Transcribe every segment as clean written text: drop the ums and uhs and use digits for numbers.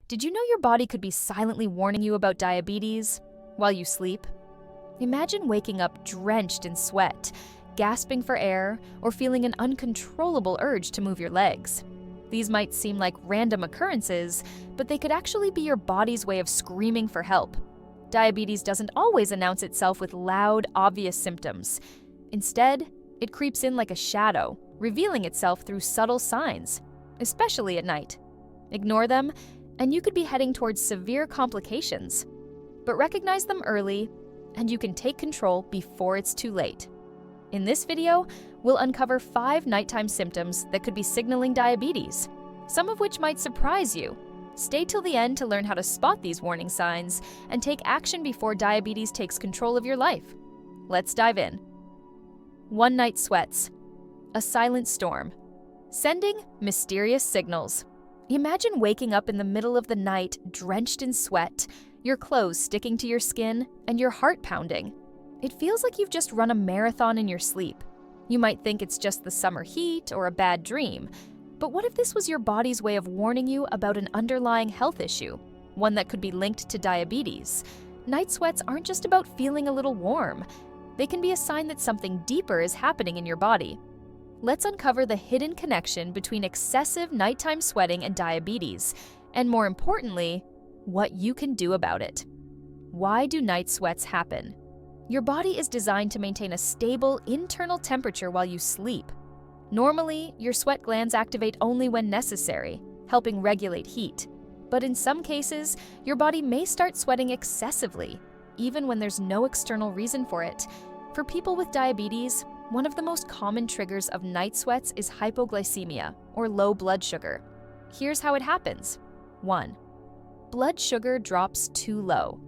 Did you know your body could be silently warning you about diabetes while you sleep? Imagine waking up drenched in sweat, gasping for air, or feeling an uncontrollable urge to move your legs. These might seem like random occurrences, but they could actually be your body's way of screaming for help. Diabetes doesn't always announce itself with loud, obvious symptoms. Instead, it creeps in like a shadow, revealing itself through subtle signs, especially at night. Ignore them, and you could be heading towards severe complications. But recognize them early, and you can take control before it's too late. In this video, we'll uncover 5 nighttime symptoms that could be signaling diabetes, some of which might surprise you. Stay till the end to learn how to spot these warning signs and take action before diabetes takes control of your life. Let's dive in. One-night sweats. A silent storm. Sending mysterious signals. Imagine waking up in the middle of the night, drenched in sweat, your clothes sticking to your skin, and your heart pounding. It feels like you've just run a marathon in your sleep. You might think it's just the summer heat or a bad dream, but what if this was your body's way of warning you about an underlying health issue, one that could be linked to diabetes? Night sweats aren't just about feeling a little warm. They can be a sign that something deeper is happening in your body. Let's uncover the hidden connection between excessive nighttime sweating and diabetes, and more importantly, what you can do about it. Why do night sweats happen? Your body is designed to maintain a stable internal temperature while you sleep. Normally, your sweat glands activate only when necessary, helping regulate heat. But in some cases, your body may start sweating excessively, even when there's no external reason for it. For people with diabetes, one of the most common triggers of night sweats is hypoglycemia, or low blood sugar. Here's how it happens. 1. Blood sugar drops too low.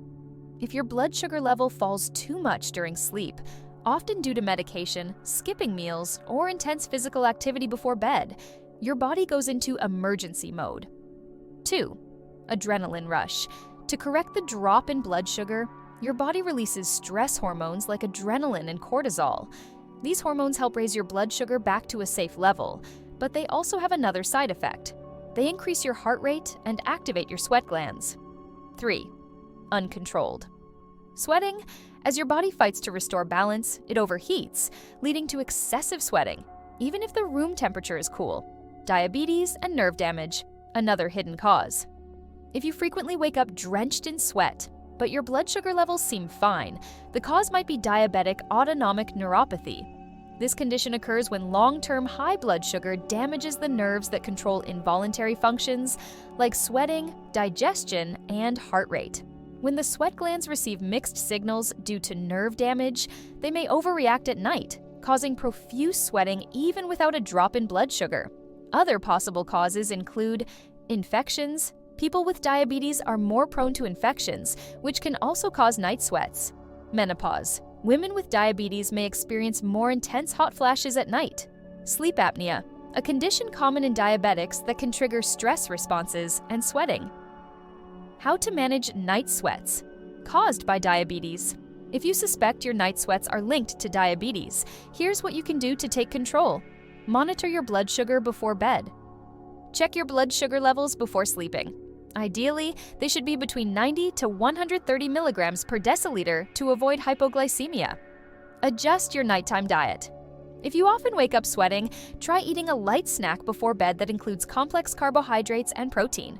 If your blood sugar level falls too much during sleep, often due to medication, skipping meals, or intense physical activity before bed, your body goes into emergency mode. 2. Adrenaline rush. To correct the drop in blood sugar, your body releases stress hormones like adrenaline and cortisol. These hormones help raise your blood sugar back to a safe level, but they also have another side effect. They increase your heart rate and activate your sweat glands. 3. Uncontrolled. Sweating. As your body fights to restore balance, it overheats, leading to excessive sweating, even if the room temperature is cool. Diabetes and nerve damage. Another hidden cause. If you frequently wake up drenched in sweat, but your blood sugar levels seem fine, the cause might be diabetic autonomic neuropathy. This condition occurs when long-term high blood sugar damages the nerves that control involuntary functions like sweating, digestion, and heart rate. When the sweat glands receive mixed signals due to nerve damage, they may overreact at night, causing profuse sweating even without a drop in blood sugar. Other possible causes include infections. People with diabetes are more prone to infections, which can also cause night sweats. Menopause. Women with diabetes may experience more intense hot flashes at night. Sleep apnea, a condition common in diabetics that can trigger stress responses and sweating. How to manage night sweats caused by diabetes. If you suspect your night sweats are linked to diabetes, here's what you can do to take control. Monitor your blood sugar before bed. Check your blood sugar levels before sleeping. Ideally, they should be between 90 to 130 milligrams per deciliter to avoid hypoglycemia. Adjust your nighttime diet. If you often wake up sweating, try eating a light snack before bed that includes complex carbohydrates and protein.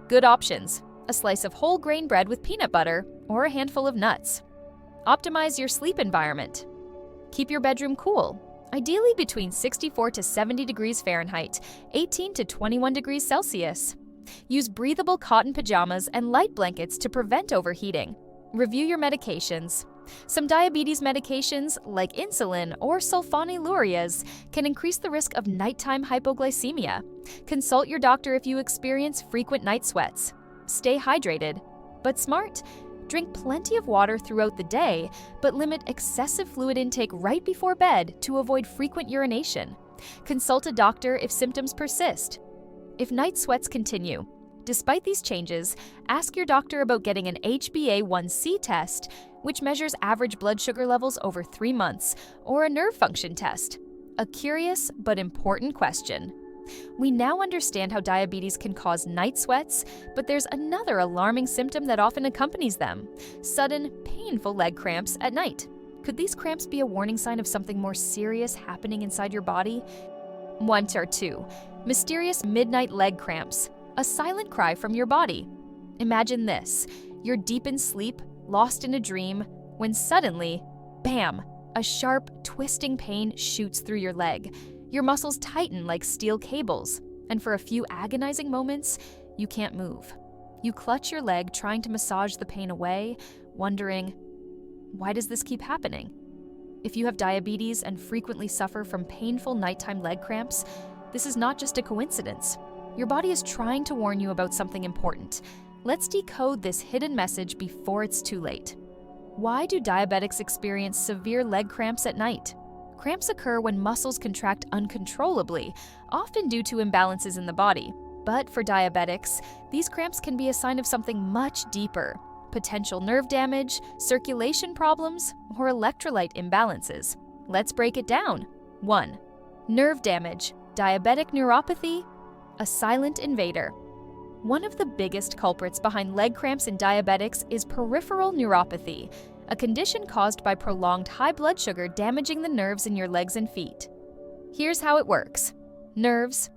Good options: a slice of whole grain bread with peanut butter or a handful of nuts. Optimize your sleep environment. Keep your bedroom cool, ideally between 64 to 70 degrees Fahrenheit, 18 to 21 degrees Celsius. Use breathable cotton pajamas and light blankets to prevent overheating. Review your medications. Some diabetes medications, like insulin or sulfonylureas, can increase the risk of nighttime hypoglycemia. Consult your doctor if you experience frequent night sweats. Stay hydrated, but smart. Drink plenty of water throughout the day, but limit excessive fluid intake right before bed to avoid frequent urination. Consult a doctor if symptoms persist. If night sweats continue, despite these changes, ask your doctor about getting an HbA1c test, which measures average blood sugar levels over 3 months, or a nerve function test. A curious but important question. We now understand how diabetes can cause night sweats, but there's another alarming symptom that often accompanies them: sudden, painful leg cramps at night. Could these cramps be a warning sign of something more serious happening inside your body? 1 or 2. Mysterious midnight leg cramps, a silent cry from your body. Imagine this: you're deep in sleep, lost in a dream, when suddenly, bam, a sharp, twisting pain shoots through your leg. Your muscles tighten like steel cables, and for a few agonizing moments, you can't move. You clutch your leg, trying to massage the pain away, wondering, why does this keep happening? If you have diabetes and frequently suffer from painful nighttime leg cramps, this is not just a coincidence. Your body is trying to warn you about something important. Let's decode this hidden message before it's too late. Why do diabetics experience severe leg cramps at night? Cramps occur when muscles contract uncontrollably, often due to imbalances in the body. But for diabetics, these cramps can be a sign of something much deeper: potential nerve damage, circulation problems, or electrolyte imbalances. Let's break it down. 1. Nerve damage, diabetic neuropathy, a silent invader. One of the biggest culprits behind leg cramps in diabetics is peripheral neuropathy, a condition caused by prolonged high blood sugar damaging the nerves in your legs and feet. Here's how it works. Nerves.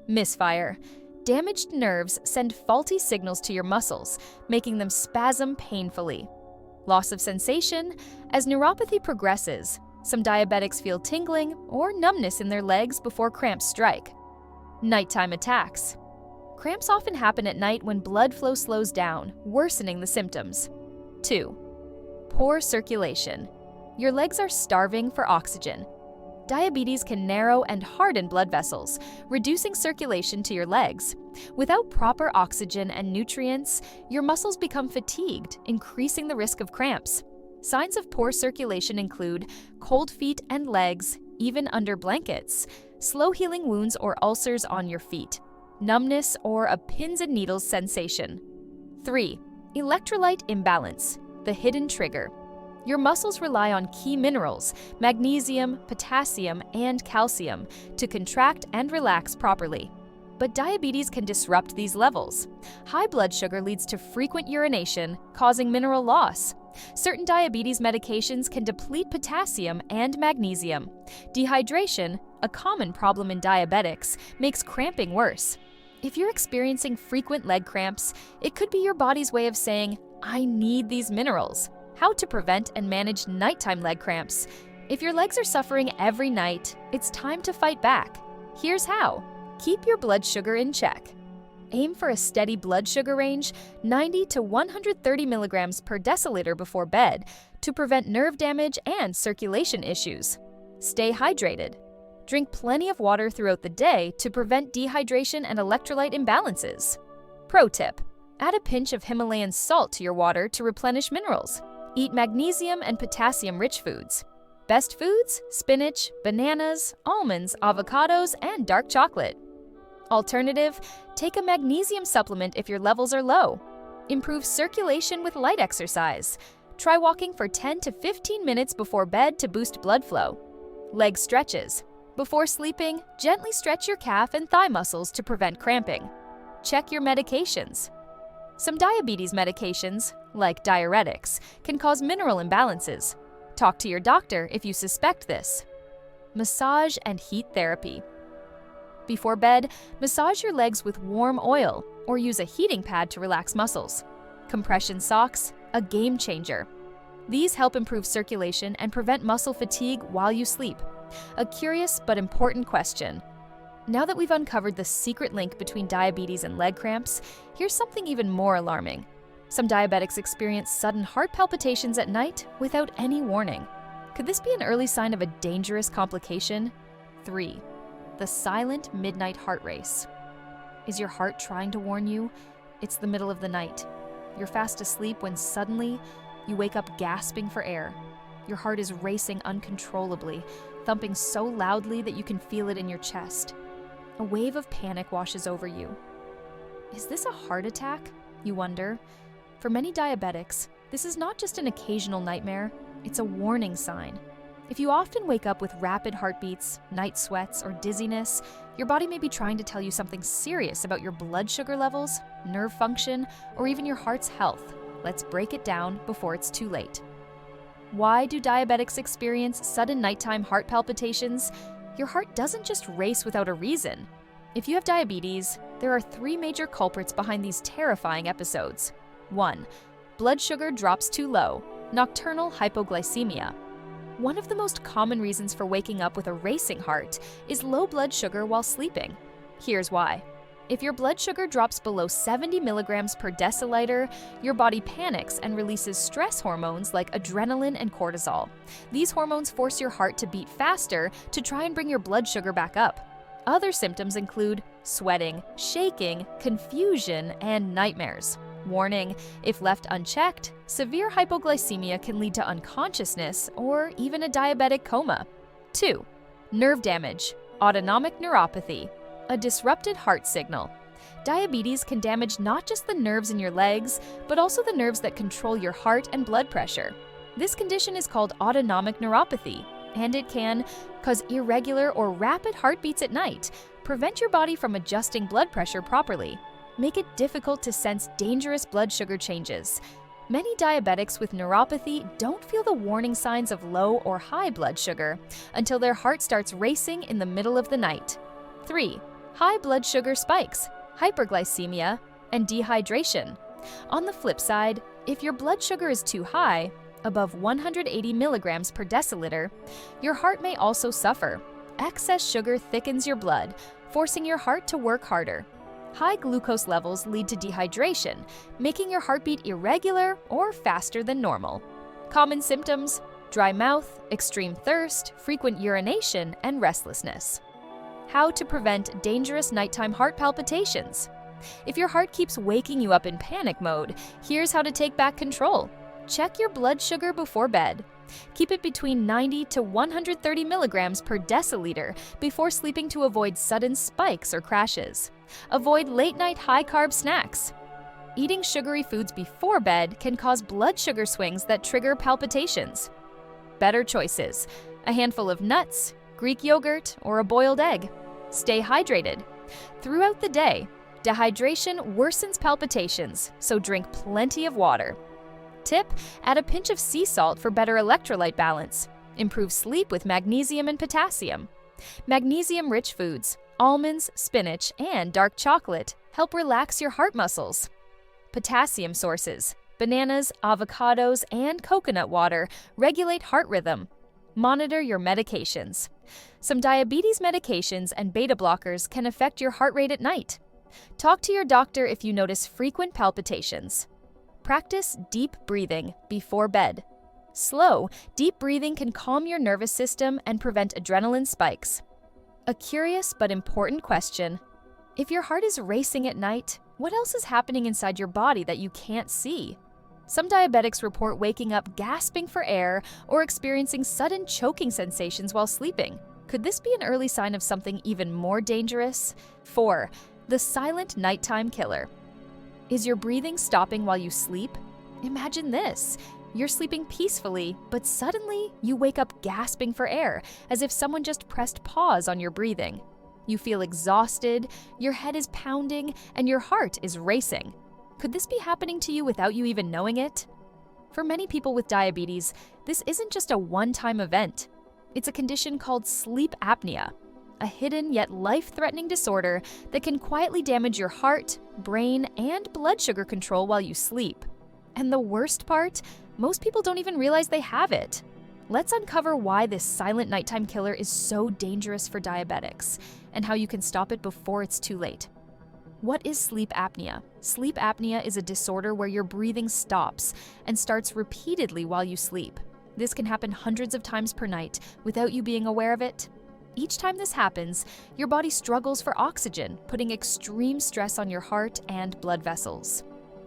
Misfire. Damaged nerves send faulty signals to your muscles, making them spasm painfully. Loss of sensation. As neuropathy progresses, some diabetics feel tingling or numbness in their legs before cramps strike. Nighttime attacks. Cramps often happen at night when blood flow slows down, worsening the symptoms. 2. Poor circulation. Your legs are starving for oxygen. Diabetes can narrow and harden blood vessels, reducing circulation to your legs. Without proper oxygen and nutrients, your muscles become fatigued, increasing the risk of cramps. Signs of poor circulation include cold feet and legs, even under blankets, slow healing wounds or ulcers on your feet, numbness or a pins and needles sensation. 3. Electrolyte imbalance, the hidden trigger. Your muscles rely on key minerals, magnesium, potassium, and calcium, to contract and relax properly. But diabetes can disrupt these levels. High blood sugar leads to frequent urination, causing mineral loss. Certain diabetes medications can deplete potassium and magnesium. Dehydration, a common problem in diabetics, makes cramping worse. If you're experiencing frequent leg cramps, it could be your body's way of saying, I need these minerals. How to prevent and manage nighttime leg cramps. If your legs are suffering every night, it's time to fight back. Here's how. Keep your blood sugar in check. Aim for a steady blood sugar range, 90 to 130 milligrams per deciliter before bed, to prevent nerve damage and circulation issues. Stay hydrated. Drink plenty of water throughout the day to prevent dehydration and electrolyte imbalances. Pro tip: add a pinch of Himalayan salt to your water to replenish minerals. Eat magnesium and potassium-rich foods. Best foods: spinach, bananas, almonds, avocados, and dark chocolate. Alternative: take a magnesium supplement if your levels are low. Improve circulation with light exercise. Try walking for 10 to 15 minutes before bed to boost blood flow. Leg stretches. Before sleeping, gently stretch your calf and thigh muscles to prevent cramping. Check your medications. Some diabetes medications, like diuretics, can cause mineral imbalances. Talk to your doctor if you suspect this. Massage and heat therapy. Before bed, massage your legs with warm oil or use a heating pad to relax muscles. Compression socks, a game changer. These help improve circulation and prevent muscle fatigue while you sleep. A curious but important question. Now that we've uncovered the secret link between diabetes and leg cramps, here's something even more alarming. Some diabetics experience sudden heart palpitations at night without any warning. Could this be an early sign of a dangerous complication? 3. The silent midnight heart race. Is your heart trying to warn you? It's the middle of the night. You're fast asleep when suddenly you wake up gasping for air. Your heart is racing uncontrollably, thumping so loudly that you can feel it in your chest. A wave of panic washes over you. Is this a heart attack? You wonder. For many diabetics, this is not just an occasional nightmare, it's a warning sign. If you often wake up with rapid heartbeats, night sweats, or dizziness, your body may be trying to tell you something serious about your blood sugar levels, nerve function, or even your heart's health. Let's break it down before it's too late. Why do diabetics experience sudden nighttime heart palpitations? Your heart doesn't just race without a reason. If you have diabetes, there are 3 major culprits behind these terrifying episodes. 1. Blood sugar drops too low, nocturnal hypoglycemia. One of the most common reasons for waking up with a racing heart is low blood sugar while sleeping. Here's why. If your blood sugar drops below 70 milligrams per deciliter, your body panics and releases stress hormones like adrenaline and cortisol. These hormones force your heart to beat faster to try and bring your blood sugar back up. Other symptoms include sweating, shaking, confusion, and nightmares. Warning, if left unchecked, severe hypoglycemia can lead to unconsciousness or even a diabetic coma. 2. Nerve damage, autonomic neuropathy, a disrupted heart signal. Diabetes can damage not just the nerves in your legs, but also the nerves that control your heart and blood pressure. This condition is called autonomic neuropathy, and it can cause irregular or rapid heartbeats at night, prevent your body from adjusting blood pressure properly, make it difficult to sense dangerous blood sugar changes. Many diabetics with neuropathy don't feel the warning signs of low or high blood sugar until their heart starts racing in the middle of the night. 3. High blood sugar spikes, hyperglycemia, and dehydration. On the flip side, if your blood sugar is too high, above 180 milligrams per deciliter, your heart may also suffer. Excess sugar thickens your blood, forcing your heart to work harder. High glucose levels lead to dehydration, making your heartbeat irregular or faster than normal. Common symptoms: dry mouth, extreme thirst, frequent urination, and restlessness. How to prevent dangerous nighttime heart palpitations. If your heart keeps waking you up in panic mode, here's how to take back control. Check your blood sugar before bed. Keep it between 90 to 130 milligrams per deciliter before sleeping to avoid sudden spikes or crashes. Avoid late-night high-carb snacks. Eating sugary foods before bed can cause blood sugar swings that trigger palpitations. Better choices: a handful of nuts, Greek yogurt, or a boiled egg. Stay hydrated. Throughout the day, dehydration worsens palpitations, so drink plenty of water. Tip: add a pinch of sea salt for better electrolyte balance. Improve sleep with magnesium and potassium. Magnesium-rich foods, almonds, spinach, and dark chocolate help relax your heart muscles. Potassium sources, bananas, avocados, and coconut water regulate heart rhythm. Monitor your medications. Some diabetes medications and beta blockers can affect your heart rate at night. Talk to your doctor if you notice frequent palpitations. Practice deep breathing before bed. Slow, deep breathing can calm your nervous system and prevent adrenaline spikes. A curious but important question: if your heart is racing at night, what else is happening inside your body that you can't see? Some diabetics report waking up gasping for air or experiencing sudden choking sensations while sleeping. Could this be an early sign of something even more dangerous? 4. The silent nighttime killer. Is your breathing stopping while you sleep? Imagine this. You're sleeping peacefully, but suddenly you wake up gasping for air, as if someone just pressed pause on your breathing. You feel exhausted, your head is pounding, and your heart is racing. Could this be happening to you without you even knowing it? For many people with diabetes, this isn't just a one-time event. It's a condition called sleep apnea, a hidden yet life-threatening disorder that can quietly damage your heart, brain, and blood sugar control while you sleep. And the worst part? Most people don't even realize they have it. Let's uncover why this silent nighttime killer is so dangerous for diabetics, and how you can stop it before it's too late. What is sleep apnea? Sleep apnea is a disorder where your breathing stops and starts repeatedly while you sleep. This can happen hundreds of times per night without you being aware of it. Each time this happens, your body struggles for oxygen, putting extreme stress on your heart and blood vessels.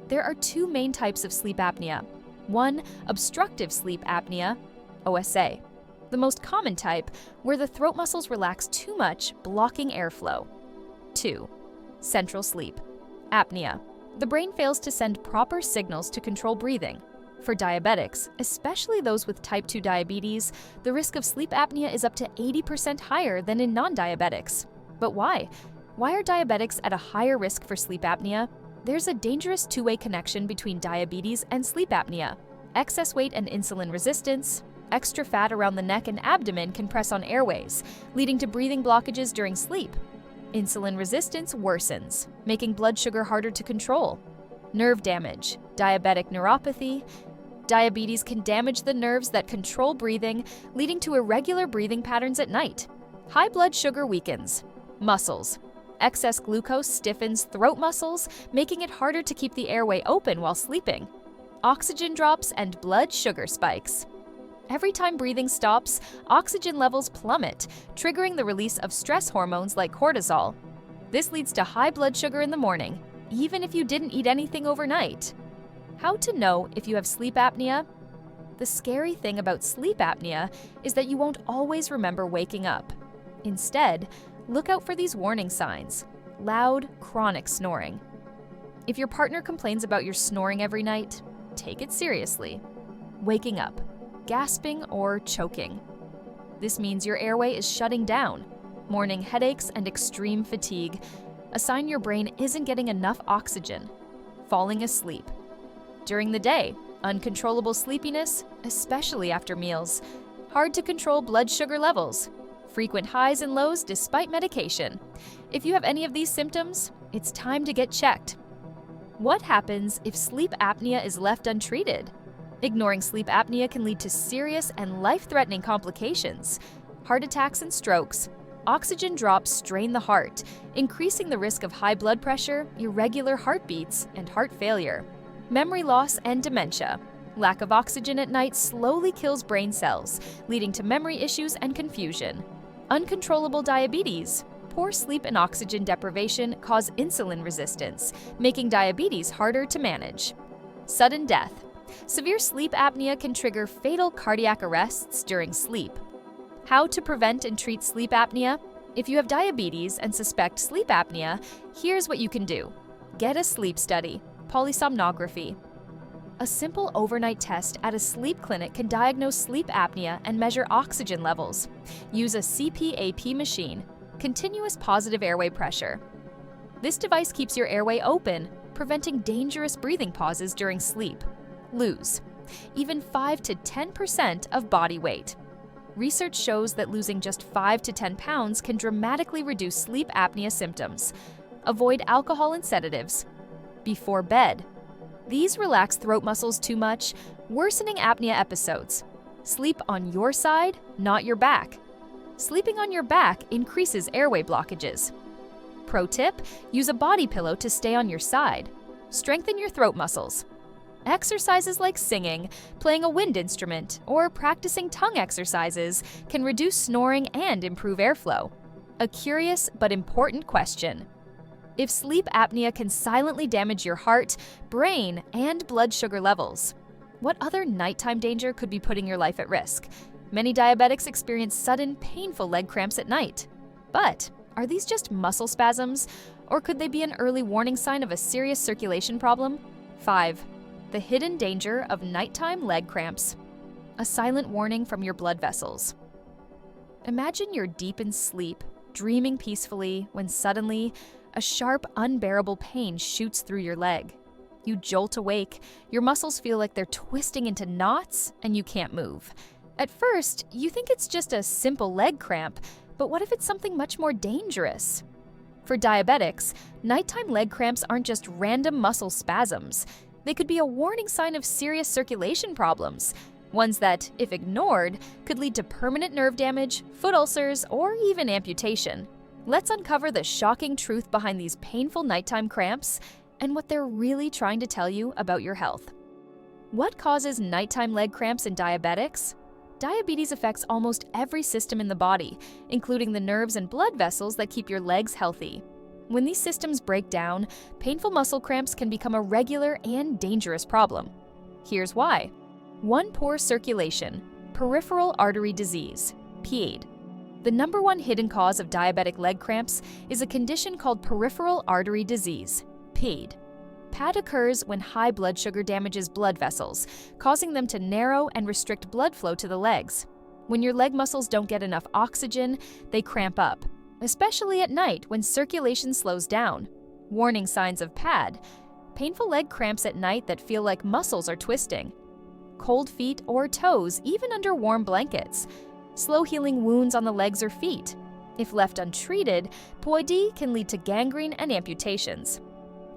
There are two main types of sleep apnea. 1. Obstructive sleep apnea, OSA. The most common type, where the throat muscles relax too much, blocking airflow. 2. Central sleep apnea. The brain fails to send proper signals to control breathing. For diabetics, especially those with type 2 diabetes, the risk of sleep apnea is up to 80% higher than in non-diabetics. But why? Why are diabetics at a higher risk for sleep apnea? There's a dangerous two-way connection between diabetes and sleep apnea. Excess weight and insulin resistance, extra fat around the neck and abdomen can press on airways, leading to breathing blockages during sleep. Insulin resistance worsens, making blood sugar harder to control. Nerve damage, diabetic neuropathy. Diabetes can damage the nerves that control breathing, leading to irregular breathing patterns at night. High blood sugar weakens. Muscles. Excess glucose stiffens throat muscles, making it harder to keep the airway open while sleeping. Oxygen drops and blood sugar spikes. Every time breathing stops, oxygen levels plummet, triggering the release of stress hormones like cortisol. This leads to high blood sugar in the morning, even if you didn't eat anything overnight. How to know if you have sleep apnea? The scary thing about sleep apnea is that you won't always remember waking up. Instead, look out for these warning signs: loud, chronic snoring. If your partner complains about your snoring every night, take it seriously. Waking up, gasping or choking. This means your airway is shutting down. Morning headaches and extreme fatigue, a sign your brain isn't getting enough oxygen. Falling asleep. During the day, uncontrollable sleepiness, especially after meals. Hard to control blood sugar levels. Frequent highs and lows despite medication. If you have any of these symptoms, it's time to get checked. What happens if sleep apnea is left untreated? Ignoring sleep apnea can lead to serious and life-threatening complications. Heart attacks and strokes. Oxygen drops strain the heart, increasing the risk of high blood pressure, irregular heartbeats, and heart failure. Memory loss and dementia. Lack of oxygen at night slowly kills brain cells, leading to memory issues and confusion. Uncontrollable diabetes. Poor sleep and oxygen deprivation cause insulin resistance, making diabetes harder to manage. Sudden death. Severe sleep apnea can trigger fatal cardiac arrests during sleep. How to prevent and treat sleep apnea? If you have diabetes and suspect sleep apnea, here's what you can do. Get a sleep study, polysomnography. A simple overnight test at a sleep clinic can diagnose sleep apnea and measure oxygen levels. Use a CPAP machine, continuous positive airway pressure. This device keeps your airway open, preventing dangerous breathing pauses during sleep. Lose even 5 to 10% of body weight. Research shows that losing just 5 to 10 pounds can dramatically reduce sleep apnea symptoms. Avoid alcohol and sedatives. Before bed. These relax throat muscles too much, worsening apnea episodes. Sleep on your side, not your back. Sleeping on your back increases airway blockages. Pro tip: use a body pillow to stay on your side. Strengthen your throat muscles. Exercises like singing, playing a wind instrument, or practicing tongue exercises can reduce snoring and improve airflow. A curious but important question: if sleep apnea can silently damage your heart, brain, and blood sugar levels, what other nighttime danger could be putting your life at risk? Many diabetics experience sudden, painful leg cramps at night. But are these just muscle spasms, or could they be an early warning sign of a serious circulation problem? 5. The hidden danger of nighttime leg cramps. A silent warning from your blood vessels. Imagine you're deep in sleep, dreaming peacefully, when suddenly, a sharp, unbearable pain shoots through your leg. You jolt awake, your muscles feel like they're twisting into knots, and you can't move. At first, you think it's just a simple leg cramp, but what if it's something much more dangerous? For diabetics, nighttime leg cramps aren't just random muscle spasms. They could be a warning sign of serious circulation problems, ones that, if ignored, could lead to permanent nerve damage, foot ulcers, or even amputation. Let's uncover the shocking truth behind these painful nighttime cramps and what they're really trying to tell you about your health. What causes nighttime leg cramps in diabetics? Diabetes affects almost every system in the body, including the nerves and blood vessels that keep your legs healthy. When these systems break down, painful muscle cramps can become a regular and dangerous problem. Here's why. 1. Poor circulation, peripheral artery disease, PAD. The number one hidden cause of diabetic leg cramps is a condition called peripheral artery disease, PAD. PAD occurs when high blood sugar damages blood vessels, causing them to narrow and restrict blood flow to the legs. When your leg muscles don't get enough oxygen, they cramp up, especially at night when circulation slows down. Warning signs of PAD: painful leg cramps at night that feel like muscles are twisting, cold feet or toes even under warm blankets, slow healing wounds on the legs or feet. If left untreated, POID can lead to gangrene and amputations.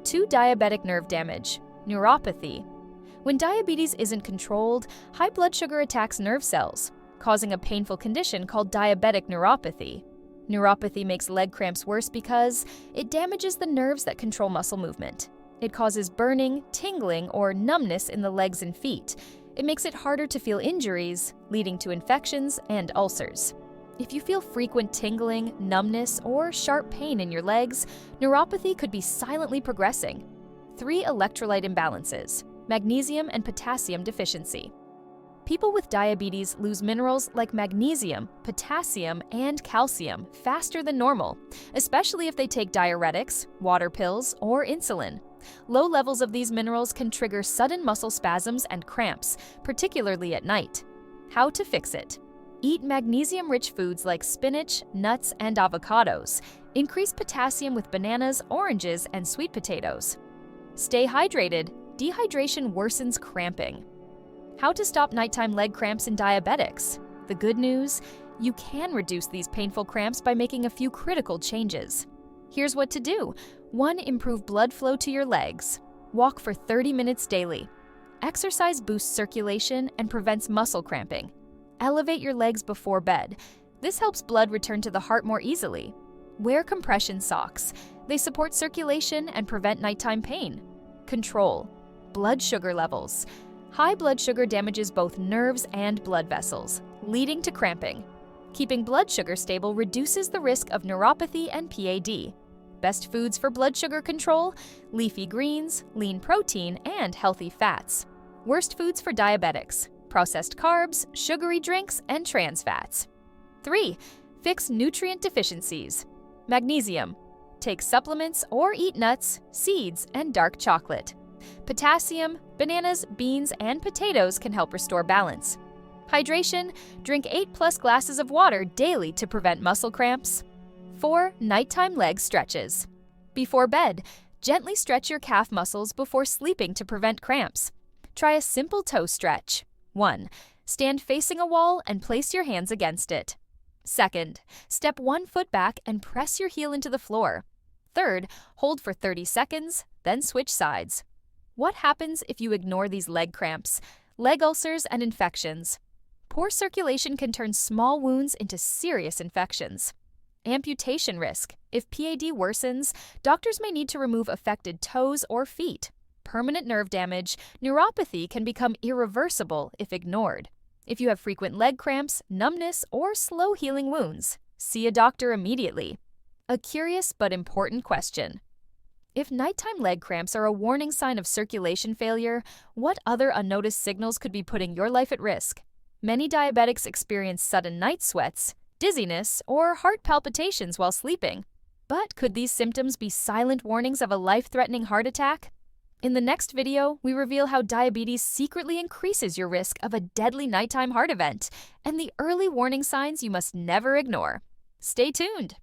2. Diabetic nerve damage, neuropathy. When diabetes isn't controlled, high blood sugar attacks nerve cells, causing a painful condition called diabetic neuropathy. Neuropathy makes leg cramps worse because it damages the nerves that control muscle movement. It causes burning, tingling, or numbness in the legs and feet. It makes it harder to feel injuries, leading to infections and ulcers. If you feel frequent tingling, numbness, or sharp pain in your legs, neuropathy could be silently progressing. 3. Electrolyte imbalances, magnesium and potassium deficiency. People with diabetes lose minerals like magnesium, potassium, and calcium faster than normal, especially if they take diuretics, water pills, or insulin. Low levels of these minerals can trigger sudden muscle spasms and cramps, particularly at night. How to fix it? Eat magnesium-rich foods like spinach, nuts, and avocados. Increase potassium with bananas, oranges, and sweet potatoes. Stay hydrated. Dehydration worsens cramping. How to stop nighttime leg cramps in diabetics? The good news: you can reduce these painful cramps by making a few critical changes. Here's what to do. 1. Improve blood flow to your legs. Walk for 30 minutes daily. Exercise boosts circulation and prevents muscle cramping. Elevate your legs before bed. This helps blood return to the heart more easily. Wear compression socks. They support circulation and prevent nighttime pain. Control blood sugar levels. High blood sugar damages both nerves and blood vessels, leading to cramping. Keeping blood sugar stable reduces the risk of neuropathy and PAD. Best foods for blood sugar control: leafy greens, lean protein, and healthy fats. Worst foods for diabetics: processed carbs, sugary drinks, and trans fats. 3. Fix nutrient deficiencies. Magnesium. Take supplements or eat nuts, seeds, and dark chocolate. Potassium, bananas, beans, and potatoes can help restore balance. Hydration. Drink 8+ glasses of water daily to prevent muscle cramps. 4. Nighttime leg stretches. Before bed, gently stretch your calf muscles before sleeping to prevent cramps. Try a simple toe stretch. 1. Stand facing a wall and place your hands against it. 2. Step 1 foot back and press your heel into the floor. 3. Hold for 30 seconds, then switch sides. What happens if you ignore these leg cramps? Leg ulcers and infections. Poor circulation can turn small wounds into serious infections. Amputation risk. If PAD worsens, doctors may need to remove affected toes or feet. Permanent nerve damage. Neuropathy can become irreversible if ignored. If you have frequent leg cramps, numbness, or slow healing wounds, see a doctor immediately. A curious but important question. If nighttime leg cramps are a warning sign of circulation failure, what other unnoticed signals could be putting your life at risk? Many diabetics experience sudden night sweats, dizziness, or heart palpitations while sleeping. But could these symptoms be silent warnings of a life-threatening heart attack? In the next video, we reveal how diabetes secretly increases your risk of a deadly nighttime heart event and the early warning signs you must never ignore. Stay tuned!